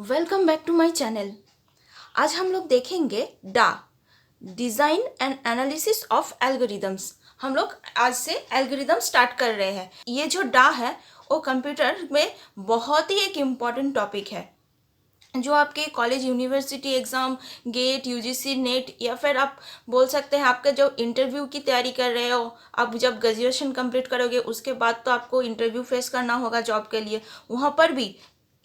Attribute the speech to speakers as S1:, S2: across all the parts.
S1: Welcome back to my channel. आज हम लोग देखेंगे the design and analysis of algorithms. हम लोग आज से एल्गोरिदम स्टार्ट कर रहे हैं। ये जो डा है वो कंप्यूटर में बहुत ही एक इम्पॉर्टेंट टॉपिक है जो आपके college university exam, GATE, UGC NET या फिर आप बोल सकते हैं आपका जो इंटरव्यू की तैयारी कर रहे हो। आप जब ग्रेजुएशन कंप्लीट करोगे उसके बाद तो आपको इंटरव्यू फेस करना होगा जॉब के लिए। वहाँ पर भी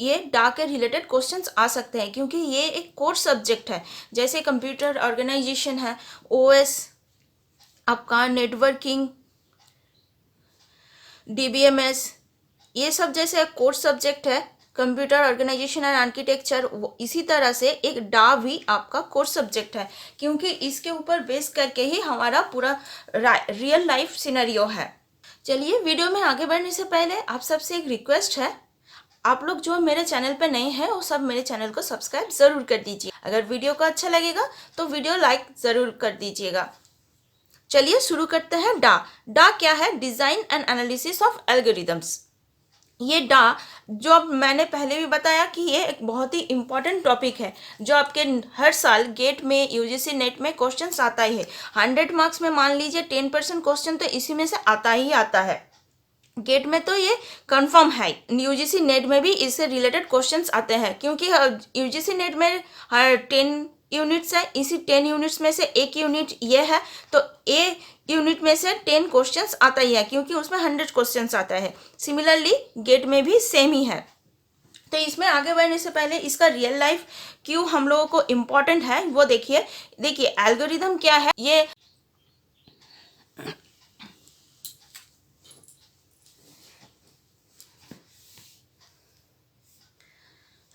S1: ये डा के रिलेटेड क्वेश्चंस आ सकते हैं क्योंकि ये एक कोर्स सब्जेक्ट है। जैसे कंप्यूटर ऑर्गेनाइजेशन है, ओएस, आपका नेटवर्किंग, डीबीएमएस, ये सब जैसे कोर्स सब्जेक्ट है कंप्यूटर ऑर्गेनाइजेशन एंड आर्किटेक्चर, इसी तरह से एक डा भी आपका कोर्स सब्जेक्ट है क्योंकि इसके ऊपर बेस करके ही हमारा पूरा रियल लाइफ सिनेरियो है। चलिए, वीडियो में आगे बढ़ने से पहले आप सबसे एक रिक्वेस्ट है, आप लोग जो मेरे चैनल पे नए हैं वो सब मेरे चैनल को सब्सक्राइब ज़रूर कर दीजिए। अगर वीडियो को अच्छा लगेगा तो वीडियो लाइक ज़रूर कर दीजिएगा। चलिए शुरू करते हैं। डा क्या है? Design and analysis of algorithms. ये डा जो अब मैंने पहले भी बताया कि ये एक बहुत ही इम्पॉर्टेंट टॉपिक है जो आपके हर साल गेट में, यूजीसी नेट में क्वेश्चन आता ही है। 100 मार्क्स में मान लीजिए 10% क्वेश्चन तो इसी में से आता ही आता है। गेट में तो ये कंफर्म है, यूजीसी नेट में भी इससे रिलेटेड क्वेश्चंस आते हैं क्योंकि यूजीसी नेट में हर 10 यूनिट्स है। इसी 10 यूनिट्स में से एक यूनिट ये है तो ए यूनिट में से 10 क्वेश्चंस आता ही है क्योंकि उसमें 100 क्वेश्चंस आता है। सिमिलरली गेट में भी सेम ही है। तो इसमें आगे बढ़ने से पहले इसका रियल लाइफ क्यों हम लोगों को इम्पोर्टेंट है वो देखिए एल्गोरिदम क्या है। ये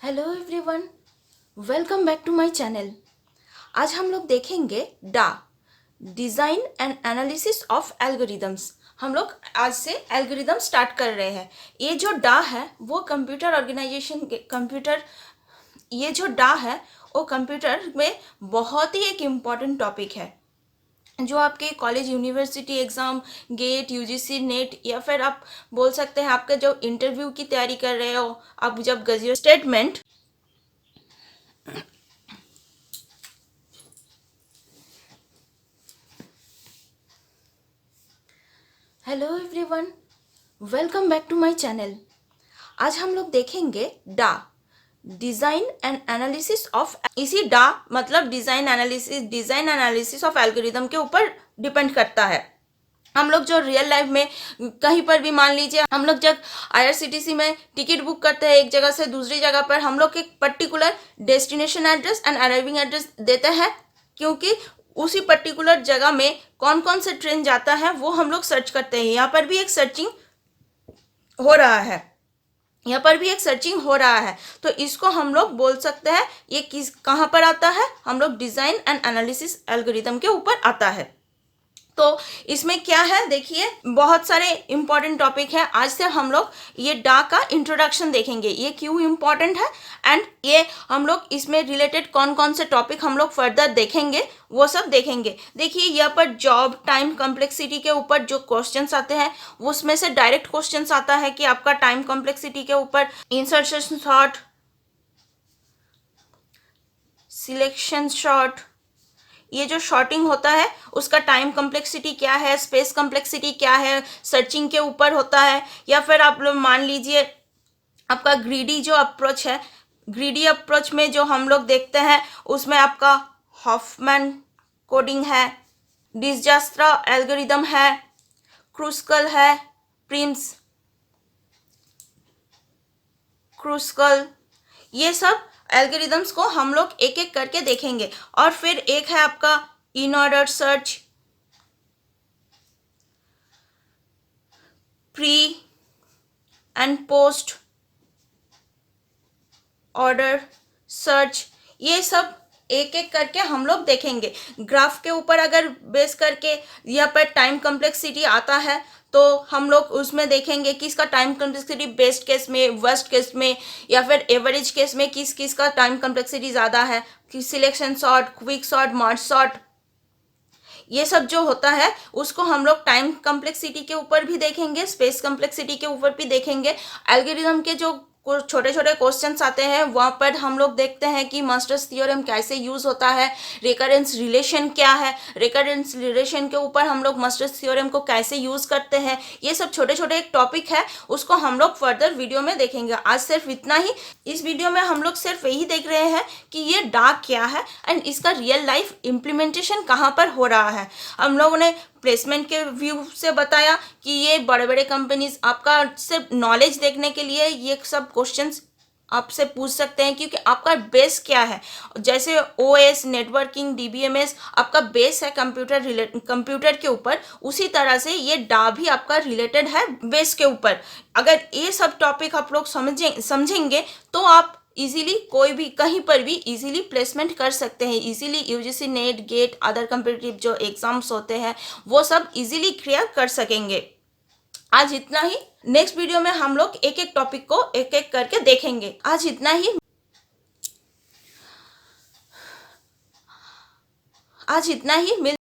S1: hello everyone, welcome back to my channel. आज हम लोग देखेंगे the design and analysis of algorithms. हम लोग आज से एल्गोरिदम स्टार्ट कर रहे हैं। ये जो डा है वो कंप्यूटर ऑर्गेनाइजेशन के ये जो डा है वो कंप्यूटर में बहुत ही एक इम्पॉर्टेंट टॉपिक है जो आपके college university exam, GATE, UGC NET या फिर आप बोल सकते हैं आपका जो इंटरव्यू की तैयारी कर रहे हो, आप जब graduate statement. Hello everyone, welcome back to my channel. आज हम लोग देखेंगे the design and analysis of. इसी डा मतलब डिज़ाइन एनालिसिस ऑफ एल्गोरिदम के ऊपर डिपेंड करता है। हम लोग जो रियल लाइफ में कहीं पर भी मान लीजिए हम लोग जब आईआरसीटीसी में टिकट बुक करते हैं एक जगह से दूसरी जगह पर, हम लोग एक particular destination address and arriving address देते हैं क्योंकि उसी पर्टिकुलर जगह में कौन कौन सा ट्रेन जाता है वो हम लोग सर्च करते हैं। यहाँ पर भी एक सर्चिंग हो रहा है, तो इसको हम लोग बोल सकते हैं ये कहाँ पर आता है, हम लोग डिज़ाइन एंड एनालिसिस एल्गोरिदम के ऊपर आता है। तो इसमें क्या है देखिए, बहुत सारे इंपॉर्टेंट टॉपिक है। आज से हम लोग ये डा का इंट्रोडक्शन देखेंगे, ये क्यों इंपॉर्टेंट है एंड ये हम लोग इसमें रिलेटेड कौन कौन से टॉपिक हम लोग फर्दर देखेंगे वो सब देखेंगे। देखिए यहाँ पर जॉब टाइम कॉम्प्लेक्सिटी के ऊपर जो क्वेश्चंस आते हैं उसमें से डायरेक्ट क्वेश्चंस आता है कि आपका टाइम कॉम्प्लेक्सिटी के ऊपर इंसर्शन शॉर्ट, सिलेक्शन शॉर्ट, ये जो शॉर्टिंग होता है उसका टाइम कॉम्प्लेक्सिटी क्या है, स्पेस कॉम्प्लेक्सिटी क्या है, सर्चिंग के ऊपर होता है। या फिर आप लोग मान लीजिए आपका ग्रीडी जो अप्रोच है, ग्रीडी अप्रोच में जो हम लोग देखते हैं उसमें आपका हॉफमैन कोडिंग है, डिजजास्त्रा एल्गोरिदम है, क्रूस्कल है, प्रिम्स क्रूस्कल, ये सब एल्गोरिदम्स को हम लोग एक एक करके देखेंगे। और फिर एक है आपका in order search, pre and post order search, ये सब एक एक करके हम लोग देखेंगे। ग्राफ के ऊपर अगर बेस करके यहाँ पर टाइम कॉम्प्लेक्सिटी आता है तो हम लोग उसमें देखेंगे कि इसका टाइम कॉम्प्लेक्सिटी बेस्ट केस में, वर्स्ट केस में या फिर एवरेज केस में किस किस का टाइम कॉम्प्लेक्सिटी ज़्यादा है, कि selection sort, quick sort, merge sort, ये सब जो होता है उसको हम लोग टाइम कॉम्प्लेक्सिटी के ऊपर भी देखेंगे, स्पेस कॉम्प्लेक्सिटी के ऊपर भी देखेंगे। एल्गोरिदम के जो कुछ छोटे छोटे क्वेश्चंस आते हैं, वहाँ पर हम लोग देखते हैं कि मास्टर्स थ्योरम कैसे यूज़ होता है, रिकरेंस रिलेशन क्या है, रिकरेंस रिलेशन के ऊपर हम लोग मास्टर्स थ्योरम को कैसे यूज़ करते हैं। ये सब छोटे छोटे एक टॉपिक है, उसको हम लोग फर्दर वीडियो में देखेंगे। आज सिर्फ इतना ही। इस वीडियो में हम लोग सिर्फ यही देख रहे हैं कि ये डाक क्या है एंड इसका रियल लाइफ इम्प्लीमेंटेशन कहाँ पर हो रहा है। हम लोगों ने प्लेसमेंट के व्यू से बताया कि ये बड़े बड़े कंपनीज आपका सिर्फ नॉलेज देखने के लिए ये सब क्वेश्चंस आपसे पूछ सकते हैं, क्योंकि आपका बेस क्या है। जैसे ओएस, नेटवर्किंग, डीबीएमएस आपका बेस है कंप्यूटर के ऊपर, उसी तरह से ये डा भी आपका रिलेटेड है बेस के ऊपर। अगर ये सब टॉपिक आप लोग समझेंगे तो आप इजीली कोई भी कहीं पर भी इजीली प्लेसमेंट कर सकते हैं। Easily UGC, NET, GATE, other competitive जो एग्जाम्स होते हैं वो सब इजीली क्लियर कर सकेंगे। आज इतना ही। नेक्स्ट वीडियो में हम लोग एक एक टॉपिक को एक एक करके देखेंगे। आज इतना ही। आज इतना ही।